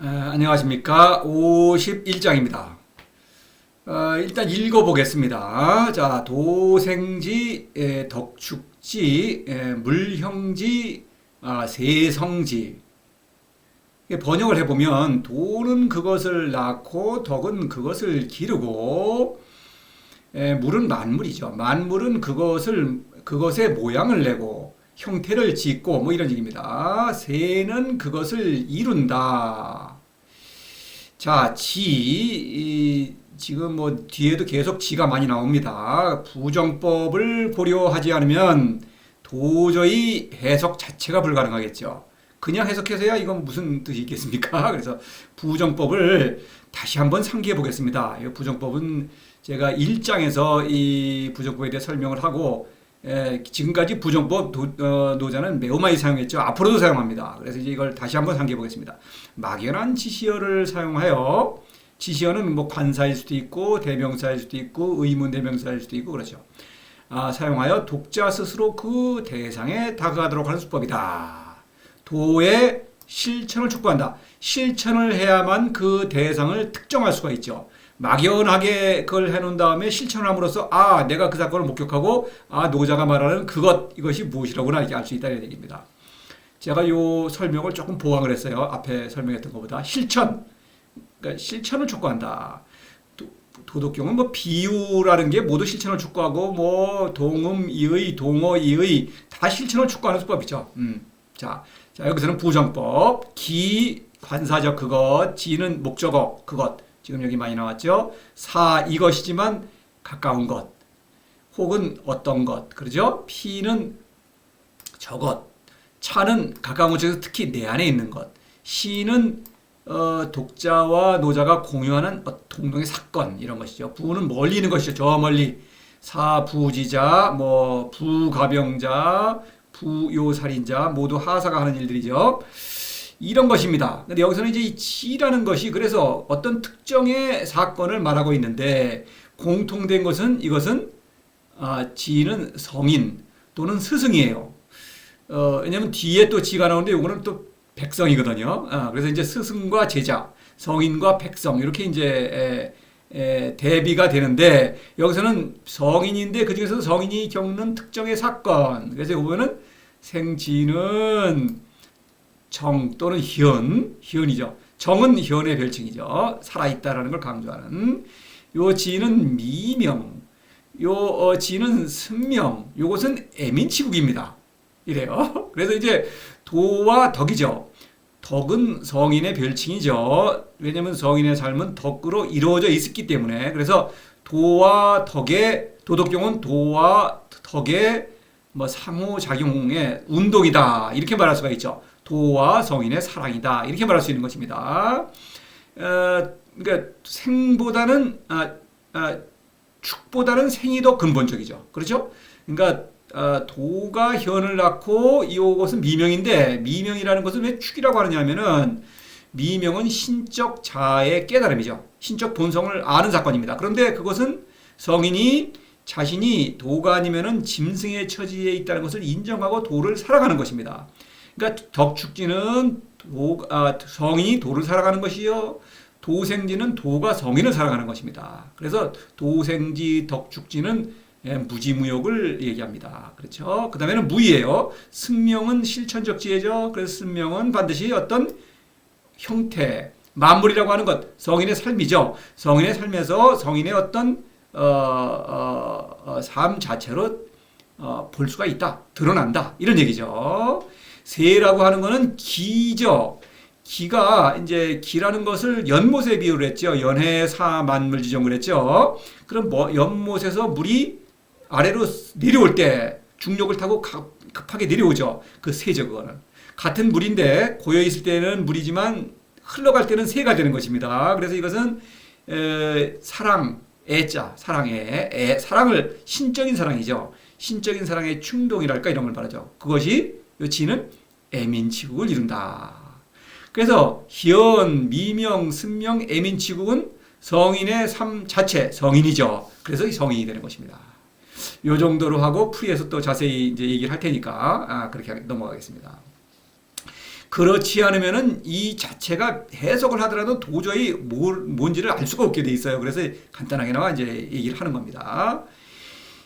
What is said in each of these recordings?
안녕하십니까. 51장입니다. 일단 읽어보겠습니다. 자, 도생지, 덕축지, 물형지, 세성지. 번역을 해보면 도는 그것을 낳고 덕은 그것을 기르고 물은 만물이죠. 만물은 그것의 모양을 내고 형태를 짓고 뭐 이런 얘기입니다. 새는 그것을 이룬다. 자, 지금 뭐 뒤에도 계속 지가 많이 나옵니다. 부정법을 고려하지 않으면 도저히 해석 자체가 불가능하겠죠. 그냥 해석해서야 이건 무슨 뜻이 있겠습니까? 그래서 부정법을 다시 한번 상기해 보겠습니다. 이 부정법은 제가 1장에서 이 부정법에 대해 설명을 하고 지금까지 부정법 노자는 매우 많이 사용했죠. 앞으로도 사용합니다. 그래서 이제 이걸 다시 한번 상기해 보겠습니다. 막연한 지시어를 사용하여, 지시어는 뭐 관사일 수도 있고 대명사일 수도 있고 의문대명사일 수도 있고 그렇죠. 사용하여 독자 스스로 그 대상에 다가가도록 하는 수법이다. 도의 실천을 촉구한다. 실천을 해야만 그 대상을 특정할 수가 있죠. 막연하게 그걸 해놓은 다음에 실천을 함으로써 내가 그 사건을 목격하고 노자가 말하는 이것이 무엇이라고나 이렇게 알 수 있다는 얘기입니다. 제가 요 설명을 조금 보강을 했어요. 앞에 설명했던 것보다. 그러니까 실천을 촉구한다. 도덕경은 뭐 비유라는 게 모두 실천을 촉구하고 뭐 동음, 이의, 동어, 이의 다 실천을 촉구하는 수법이죠. 자, 여기서는 부정법, 기, 관사적 그것, 지는 목적어 그것. 지금 여기 많이 나왔죠. 이것이지만 가까운 것, 혹은 어떤 것, 그러죠? 피는 저것, 차는 가까운 곳에서 특히 내 안에 있는 것, 시는 독자와 노자가 공유하는 동동의 사건 이런 것이죠. 부는 멀리 있는 것이죠. 저 멀리. 부지자, 뭐 부가병자, 부요살인자 모두 하사가 하는 일들이죠. 이런 것입니다. 근데 여기서는 이제 이 지라는 것이 그래서 어떤 특정의 사건을 말하고 있는데 공통된 것은 이것은 지는 성인 또는 스승이에요. 왜냐면 뒤에 또 지가 나오는데 이거는 또 백성이거든요. 그래서 이제 스승과 제자, 성인과 백성 이렇게 이제 대비가 되는데 여기서는 성인인데 그 중에서도 성인이 겪는 특정의 사건. 그래서 보면은 생지는 정 또는 희연이죠. 정은 희연의 별칭이죠. 살아있다라는 걸 강조하는. 요 지는 미명, 요 지는 승명, 요것은 애민치국입니다. 이래요. 그래서 이제 도와 덕이죠. 덕은 성인의 별칭이죠. 왜냐하면 성인의 삶은 덕으로 이루어져 있었기 때문에. 그래서 도와 덕의 도덕경은 도와 덕의 뭐 상호작용의 운동이다 이렇게 말할 수가 있죠. 도와 성인의 사랑이다 이렇게 말할 수 있는 것입니다. 그러니까 생보다는 축보다는 생이 더 근본적이죠. 그렇죠? 그러니까 도가 현을 낳고 이것은 미명인데 미명이라는 것은 왜 축이라고 하느냐면은 미명은 신적 자아의 깨달음이죠. 신적 본성을 아는 사건입니다. 그런데 그것은 성인이 자신이 도가 아니면은 짐승의 처지에 있다는 것을 인정하고 도를 살아가는 것입니다. 그러니까 덕축지는 성인이 도를 살아가는 것이요. 도생지는 도가 성인을 살아가는 것입니다. 그래서 도생지, 덕축지는 무지무욕을 얘기합니다. 그렇죠? 그 다음에는 무의예요. 승명은 실천적 지혜죠. 그래서 승명은 반드시 어떤 형태, 만물이라고 하는 것, 성인의 삶이죠. 성인의 삶에서 성인의 어떤 삶 자체로 볼 수가 있다, 드러난다 이런 얘기죠. 세라고 하는 것은 기죠. 기가 이제 기라는 것을 연못에 비유를 했죠. 연해사 만물지정을 했죠. 그럼 연못에서 물이 아래로 내려올 때 중력을 타고 급하게 내려오죠. 그 새죠. 그거는 같은 물인데 고여 있을 때는 물이지만 흘러갈 때는 새가 되는 것입니다. 그래서 이것은 사랑, 애자, 사랑의 사랑을 신적인 사랑이죠. 신적인 사랑의 충동이랄까 이런 걸 말하죠. 그것이 지는 애민치국을 이룬다. 그래서 희연, 미명, 승명, 애민치국은 성인의 삶 자체, 성인이죠. 그래서 성인이 되는 것입니다. 요 정도로 하고 풀이해서 또 자세히 이제 얘기를 할 테니까 그렇게 넘어가겠습니다. 그렇지 않으면은 이 자체가 해석을 하더라도 도저히 뭔지를 알 수가 없게 돼 있어요. 그래서 간단하게나마 이제 얘기를 하는 겁니다.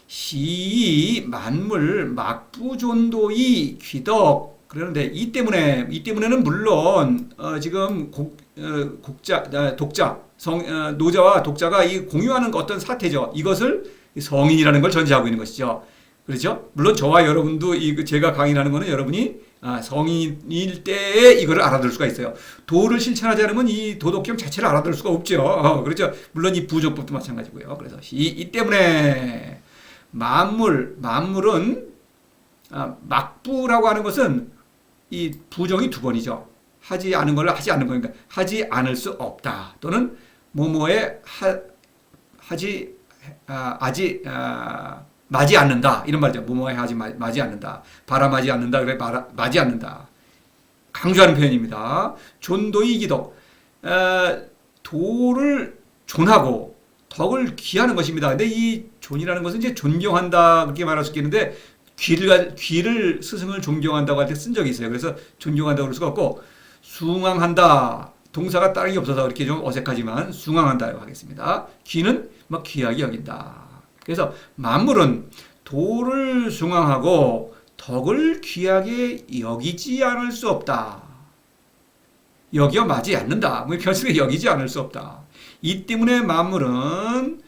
시 만물 막부존도이 귀덕. 그러는데 이 때문에는 물론 지금 독자 노자와 독자가 이 공유하는 어떤 사태죠. 이것을 성인이라는 걸 전제하고 있는 것이죠. 그렇죠? 물론 저와 여러분도 제가 강의하는 거는 여러분이 성인일 때에 이거를 알아들 수가 있어요. 도를 실천하지 않으면 이 도덕경 자체를 알아들 수가 없죠. 그렇죠? 물론 이 부정법도 마찬가지고요. 그래서 이 때문에 만물은 막부라고 하는 것은 이 부정이 두 번이죠. 하지 않은 걸 하지 않는 거니까 하지 않을 수 없다. 또는 뭐뭐에 마지 않는다. 이런 말이죠. 뭐뭐에 마지 않는다. 바람하지 않는다. 그래 마지 않는다. 강조하는 표현입니다. 존도이 기덕. 도를 존하고 덕을 귀하는 것입니다. 근데 이 존이라는 것은 이제 존경한다 그렇게 말할 수 있겠는데 귀를 스승을 존경한다고 할 때 쓴 적이 있어요. 그래서 존경한다고 그럴 수가 없고 숭앙한다. 동사가 다른 게 없어서 그렇게 좀 어색하지만 숭앙한다고 하겠습니다. 귀는 막 귀하게 여긴다. 그래서 만물은 도를 숭앙하고 덕을 귀하게 여기지 않을 수 없다. 여기어 마지 않는다. 뭐 편식에 여기지 않을 수 없다. 이 때문에 만물은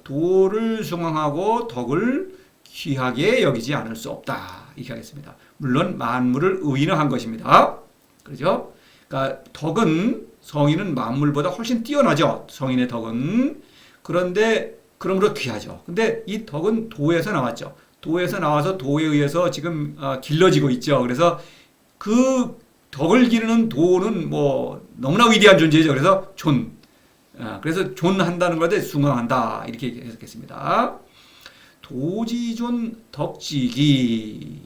도를 숭앙하고 덕을 귀하게 여기지 않을 수 없다. 이렇게 하겠습니다. 물론 만물을 의인화한 것입니다. 그렇죠? 그러니까 덕은 성인은 만물보다 훨씬 뛰어나죠. 성인의 덕은. 그런데 그러므로 귀하죠. 근데 이 덕은 도에서 나왔죠. 도에서 나와서 도에 의해서 지금 길러지고 있죠. 그래서 그 덕을 기르는 도는 뭐 너무나 위대한 존재죠. 그래서 그래서 존한다는 것에 숭앙한다. 이렇게 해석했습니다. 도지존 덕지기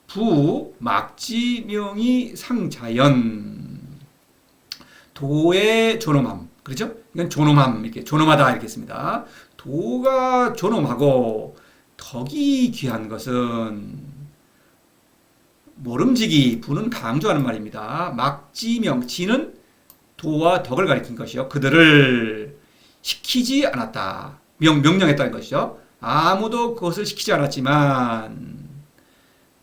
부 막지명이 상자연 도의 존엄함. 그렇죠? 이건 존엄함 이렇게 존엄하다 이렇게 했습니다. 도가 존엄하고 덕이 귀한 것은 모름지기 부는 강조하는 말입니다. 막지명 지는 도와 덕을 가리킨 것이요. 그들을 시키지 않았다. 명령했다는 것이죠. 아무도 그것을 시키지 않았지만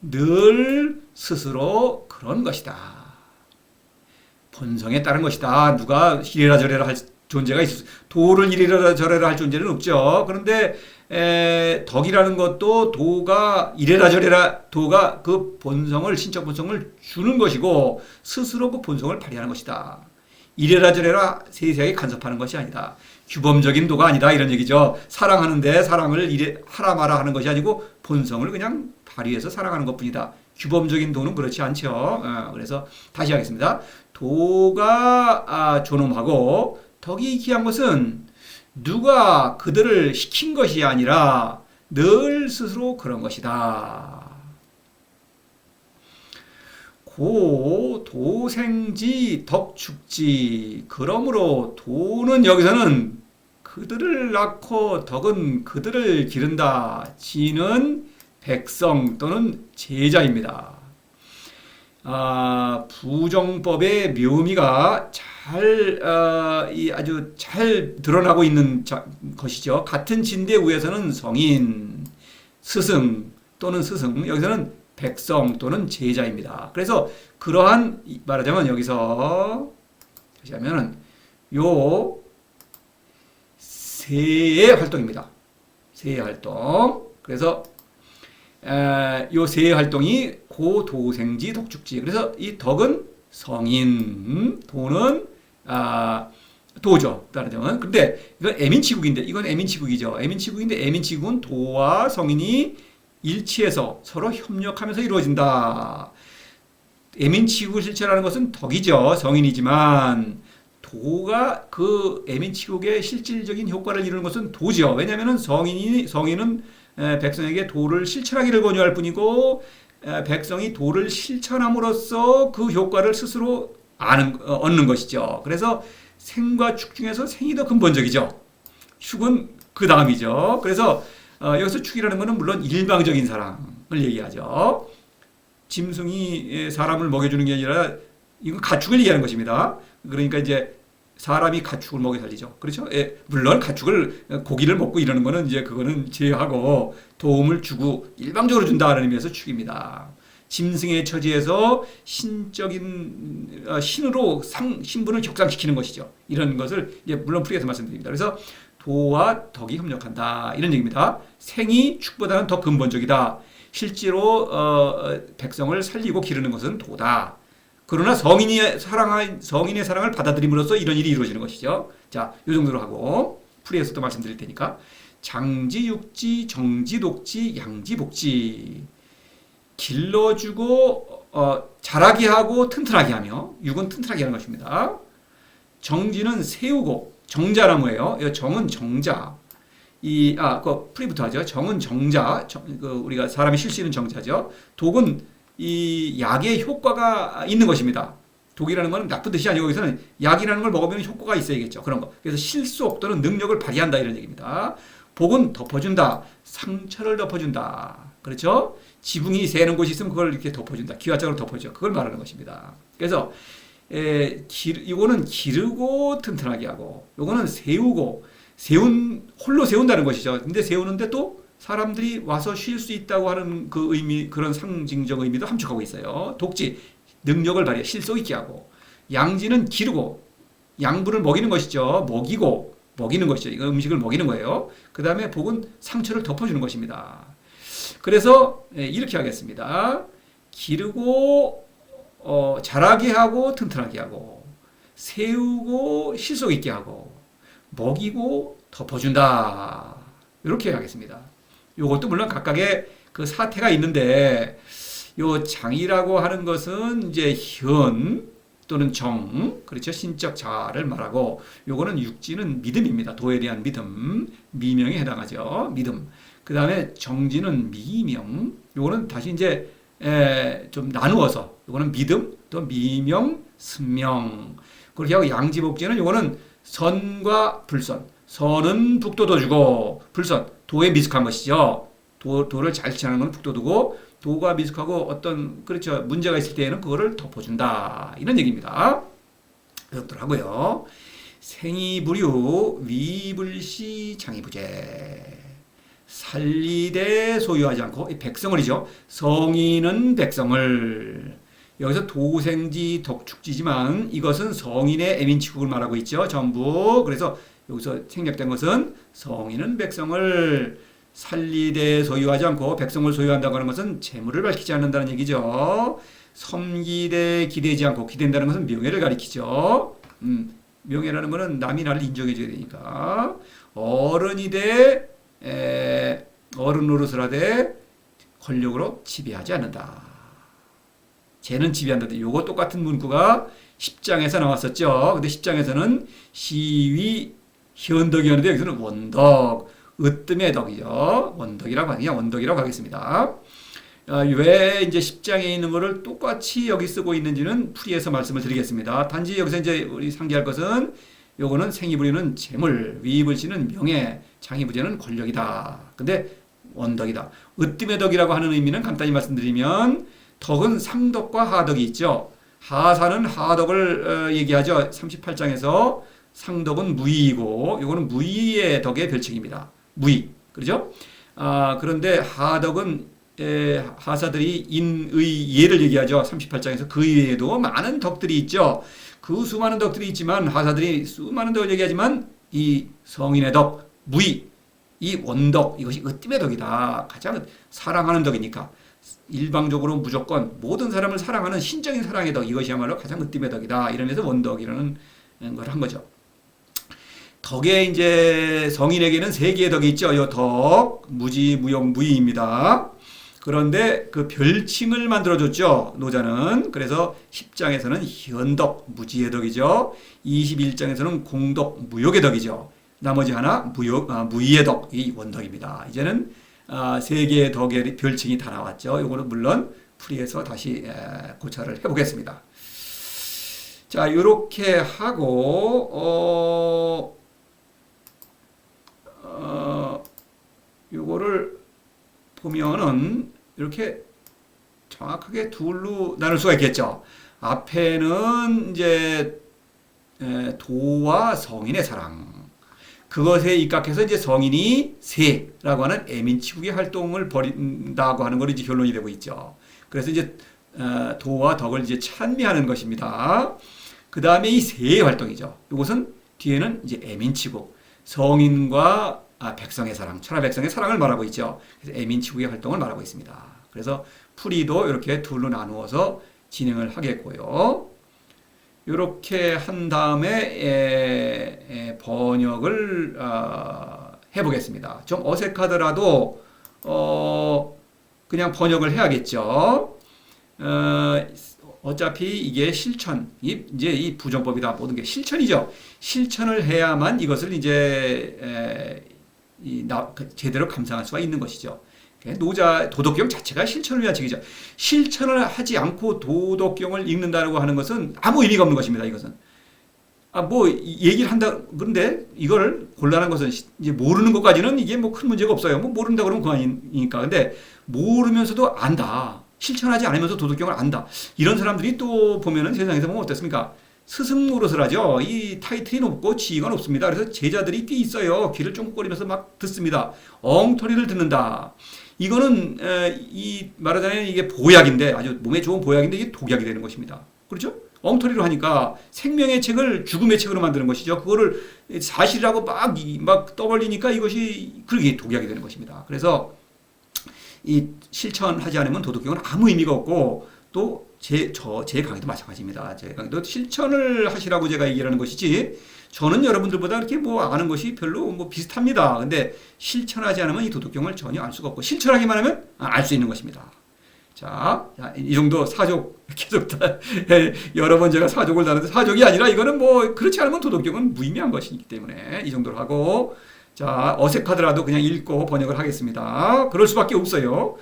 늘 스스로 그런 것이다. 본성에 따른 것이다. 누가 이래라 저래라 할 존재가 있을 도를 이래라 저래라 할 존재는 없죠. 그런데 덕이라는 것도 도가 이래라 저래라 도가 그 본성을 신적 본성을 주는 것이고 스스로 그 본성을 발휘하는 것이다. 이래라 저래라 세세하게 간섭하는 것이 아니다. 규범적인 도가 아니다 이런 얘기죠. 사랑하는데 사랑을 하라 마라 하는 것이 아니고 본성을 그냥 발휘해서 사랑하는 것뿐이다. 규범적인 도는 그렇지 않죠. 그래서 다시 하겠습니다. 도가 존엄하고 덕이 귀한 것은 누가 그들을 시킨 것이 아니라 늘 스스로 그런 것이다. 고 도생지 덕축지 그러므로 도는 여기서는 그들을 낳고 덕은 그들을 기른다. 지는 백성 또는 제자입니다. 부정법의 묘미가 아주 잘 드러나고 있는 것이죠. 같은 진대 위에서는 성인, 스승 또는 스승, 여기서는 백성 또는 제자입니다. 그래서 그러한 말하자면 여기서 다시 하면은 요 세의 활동입니다. 세의 활동. 그래서 요 세의 활동이 고도생지 덕축지. 그래서 이 덕은 성인, 도는 도죠. 말하자면. 근데 이건 애민치국인데 이건 애민치국이죠. 애민치국인데 애민치국은 도와 성인이 일치해서 서로 협력하면서 이루어진다. 애민치국을 실천하는 것은 덕이죠. 성인이지만 도가 그 애민치국의 실질적인 효과를 이루는 것은 도죠. 왜냐하면 성인은 백성에게 도를 실천하기를 권유할 뿐이고 백성이 도를 실천함으로써 그 효과를 스스로 얻는 것이죠. 그래서 생과 축 중에서 생이 더 근본적이죠. 축은 그 다음이죠. 그래서 여기서 축이라는 것은 물론 일방적인 사랑을 얘기하죠. 짐승이 사람을 먹여주는 게 아니라 이건 가축을 얘기하는 것입니다. 그러니까 이제 사람이 가축을 먹여 살리죠. 그렇죠? 예, 물론 가축을 고기를 먹고 이러는 거는 이제 그거는 제외하고 도움을 주고 일방적으로 준다는 의미에서 축입니다. 짐승의 처지에서 신적인 신으로 신분을 격상시키는 것이죠. 이런 것을 이제 물론 풀이해서 말씀드립니다. 그래서 도와 덕이 협력한다 이런 얘기입니다. 생이 축보다는 더 근본적이다. 실제로 백성을 살리고 기르는 것은 도다. 그러나 성인의 사랑을 받아들임으로써 이런 일이 이루어지는 것이죠. 자, 이 정도로 하고 풀이해서 또 말씀드릴 테니까 장지, 육지, 정지, 독지, 양지, 복지. 길러주고 자라게 하고 튼튼하게 하며 육은 튼튼하게 하는 것입니다. 정지는 세우고 정자나무예요. 정은 정자. 그 풀이부터 하죠. 정은 정자. 우리가 사람이 쉴 수 있는 정자죠. 독은 이 약의 효과가 있는 것입니다. 독이라는 것은 나쁜 뜻이 아니고 여기서는 약이라는 걸 먹으면 효과가 있어야겠죠. 그런 거. 그래서 실속 또는 능력을 발휘한다 이런 얘기입니다. 복은 덮어준다. 상처를 덮어준다. 그렇죠? 지붕이 새는 곳이 있으면 그걸 이렇게 덮어준다. 기와장으로 덮어줘. 그걸 말하는 것입니다. 그래서 이거는 기르고 튼튼하게 하고, 요거는 세우고 홀로 세운다는 것이죠. 근데 세우는데 또 사람들이 와서 쉴 수 있다고 하는 그 의미, 그런 상징적 의미도 함축하고 있어요. 독지, 능력을 발휘해 실속 있게 하고, 양지는 기르고 양분을 먹이는 것이죠. 먹이는 것이죠. 이거 음식을 먹이는 거예요. 그 다음에 복은 상처를 덮어주는 것입니다. 그래서 이렇게 하겠습니다. 기르고 자라게 하고 튼튼하게 하고, 세우고 실속 있게 하고, 먹이고 덮어준다. 이렇게 하겠습니다. 이것도 물론 각각의 그 사태가 있는데, 요 장이라고 하는 것은 이제 현 또는 정, 그렇죠? 신적 자아를 말하고, 요거는 육지는 믿음입니다. 도에 대한 믿음, 미명에 해당하죠. 믿음. 그 다음에 정지는 미명, 요거는 다시 이제 좀 나누어서, 요거는 믿음, 또 미명, 승명. 그렇게 하고 양지복지는 요거는 선과 불선. 선은 북도도 주고, 불선, 도에 미숙한 것이죠. 도를 잘 지나는 건 북도도고, 도가 미숙하고 어떤, 그렇죠, 문제가 있을 때에는 그거를 덮어준다. 이런 얘기입니다. 그것들 하고요. 생이부류, 위불시, 장이부재. 살리되 소유하지 않고, 백성을이죠. 성인은 백성을. 여기서 도생지, 덕축지지만 이것은 성인의 애민치국을 말하고 있죠. 전부. 그래서 여기서 생략된 것은 성인은 백성을 살리되 소유하지 않고, 백성을 소유한다고 하는 것은 재물을 밝히지 않는다는 얘기죠. 섬기되 기대지 않고, 기댄다는 것은 명예를 가리키죠. 명예라는 것은 남이 나를 인정해 줘야 되니까. 어른이되 어른 노릇을 하되 권력으로 지배하지 않는다. 쟤는 지배한다. 요거 똑같은 문구가 10장에서 나왔었죠. 근데 10장에서는 시위 현덕이었는데 여기서는 원덕, 으뜸의 덕이죠. 원덕이라고 하겠습니다. 왜 이제 10장에 있는 거를 똑같이 여기 쓰고 있는지는 풀이해서 말씀을 드리겠습니다. 단지 여기서 이제 우리 상기할 것은, 요거는 생이부리는 재물, 위불시는 명예, 장이부재는 권력이다. 근데 원덕이다. 으뜸의 덕이라고 하는 의미는 간단히 말씀드리면, 덕은 상덕과 하덕이 있죠. 하사는 하덕을 얘기하죠. 38장에서 상덕은 무의이고, 요거는 무의의 덕의 별칭입니다. 무의. 그렇죠? 그런데 하덕은 하사들이 인의 예를 얘기하죠. 38장에서 그 이외에도 많은 덕들이 있죠. 그 수많은 덕들이 있지만, 하사들이 수많은 덕을 얘기하지만, 이 성인의 덕, 무의, 이 원덕, 이것이 으뜸의 덕이다. 가장 사랑하는 덕이니까. 일방적으로 무조건 모든 사람을 사랑하는 신적인 사랑의 덕, 이것이야말로 가장 으뜸의 덕이다. 이러면서 원덕이라는 걸 한 거죠. 덕에 이제 성인에게는 세 개의 덕이 있죠. 요 덕, 무지, 무용, 무의입니다. 그런데 그 별칭을 만들어줬죠. 노자는. 그래서 10장에서는 현덕, 무지의 덕이죠. 21장에서는 공덕, 무욕의 덕이죠. 나머지 하나 무의의 덕, 이 원덕입니다. 이제는 세 개의 덕의 별칭이 다 나왔죠. 이거는 물론 풀이해서 다시 고찰을 해보겠습니다. 자, 이렇게 하고 요거를 보면은 이렇게 정확하게 둘로 나눌 수가 있겠죠. 앞에는 이제 도와 성인의 사랑. 그것에 입각해서 이제 성인이 세라고 하는 애민치국의 활동을 벌인다고 하는 걸 이제 결론이 되고 있죠. 그래서 이제 도와 덕을 이제 찬미하는 것입니다. 그 다음에 이 세의 활동이죠. 이것은 뒤에는 이제 애민치국, 성인과 백성의 사랑, 천하 백성의 사랑을 말하고 있죠. 그래서 애민치국의 활동을 말하고 있습니다. 그래서 풀이도 이렇게 둘로 나누어서 진행을 하겠고요. 이렇게 한 다음에 번역을 해보겠습니다. 좀 어색하더라도 그냥 번역을 해야겠죠. 어차피 이게 실천, 이제 이 부정법이다 모든 게 실천이죠. 실천을 해야만 이것을 이제 제대로 감상할 수가 있는 것이죠. 도덕경 자체가 실천을 위한 책이죠. 실천을 하지 않고 도덕경을 읽는다고 하는 것은 아무 의미가 없는 것입니다. 이것은 뭐 얘기를 한다 그런데 이걸 곤란한 것은 이제 모르는 것까지는 이게 뭐 큰 문제가 없어요. 뭐 모른다 그러면 그만이니까. 근데 모르면서도 안다. 실천하지 않으면서 도덕경을 안다. 이런 사람들이 또 보면은 세상에서 보면 어떻습니까? 스승 노릇을 하죠. 이 타이틀이 높고 지위가 높습니다. 그래서 제자들이 꽤 있어요. 귀를 쫑긋거리면서 막 듣습니다. 엉터리를 듣는다. 이거는 이 말하자면 이게 보약인데 아주 몸에 좋은 보약인데 이게 독약이 되는 것입니다. 그렇죠? 엉터리로 하니까 생명의 책을 죽음의 책으로 만드는 것이죠. 그거를 사실이라고 막 떠벌리니까 이것이 그렇게 독약이 되는 것입니다. 그래서 이 실천하지 않으면 도덕경은 아무 의미가 없고 또 제 강의도 마찬가지입니다. 제 강의도 실천을 하시라고 제가 얘기하는 것이지 저는 여러분들보다 그렇게 뭐 아는 것이 별로 뭐 비슷합니다. 근데 실천하지 않으면 이 도덕경을 전혀 알 수가 없고 실천하기만 하면 알 수 있는 것입니다. 자, 이 정도 사족 계속 여러 번 제가 사족을 다는데 사족이 아니라 이거는 뭐 그렇지 않으면 도덕경은 무의미한 것이기 때문에 이 정도로 하고 자, 어색하더라도 그냥 읽고 번역을 하겠습니다. 그럴 수밖에 없어요.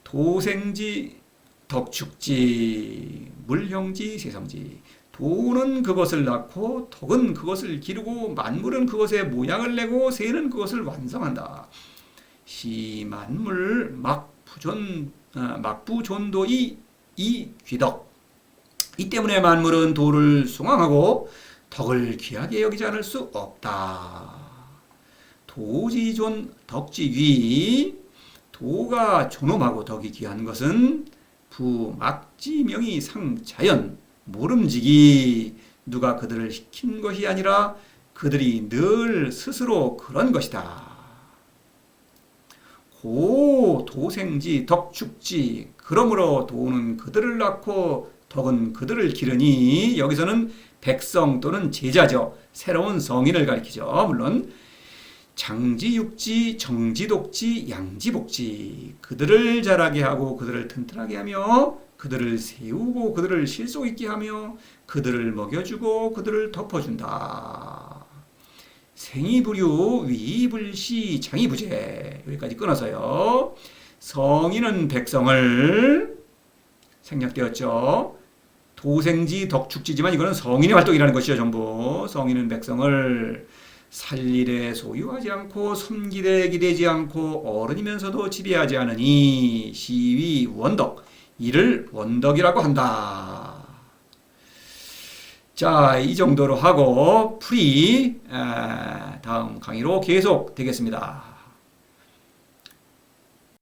도생지 덕축지 물형지 세성지 도는 그것을 낳고 덕은 그것을 기르고 만물은 그것의 모양을 내고 새는 그것을 완성한다. 시만물 막부존도이 이 귀덕 이 때문에 만물은 도를 숭앙하고 덕을 귀하게 여기지 않을 수 없다. 도지존 덕지귀 도가 존엄하고 덕이 귀한 것은 부막지명이 상자연 모름지기 누가 그들을 시킨 것이 아니라 그들이 늘 스스로 그런 것이다. 고 도생지 덕축지 그러므로 도는 그들을 낳고 덕은 그들을 기르니 여기서는 백성 또는 제자죠. 새로운 성인을 가리키죠. 물론 장지육지, 정지독지, 양지복지 그들을 자라게 하고 그들을 튼튼하게 하며 그들을 세우고 그들을 실속 있게 하며 그들을 먹여주고 그들을 덮어준다. 생이부류, 위불시, 장이부재 여기까지 끊어서요. 성인은 백성을 생략되었죠. 도생지, 덕축지지만 이거는 성인의 활동이라는 것이죠. 전부 성인은 백성을 살일에 소유하지 않고 섬기되 기대지 않고 어른이면서도 지배하지 않으니 시위 원덕 이를 원덕이라고 한다. 자, 이 정도로 하고 풀이 다음 강의로 계속 되겠습니다.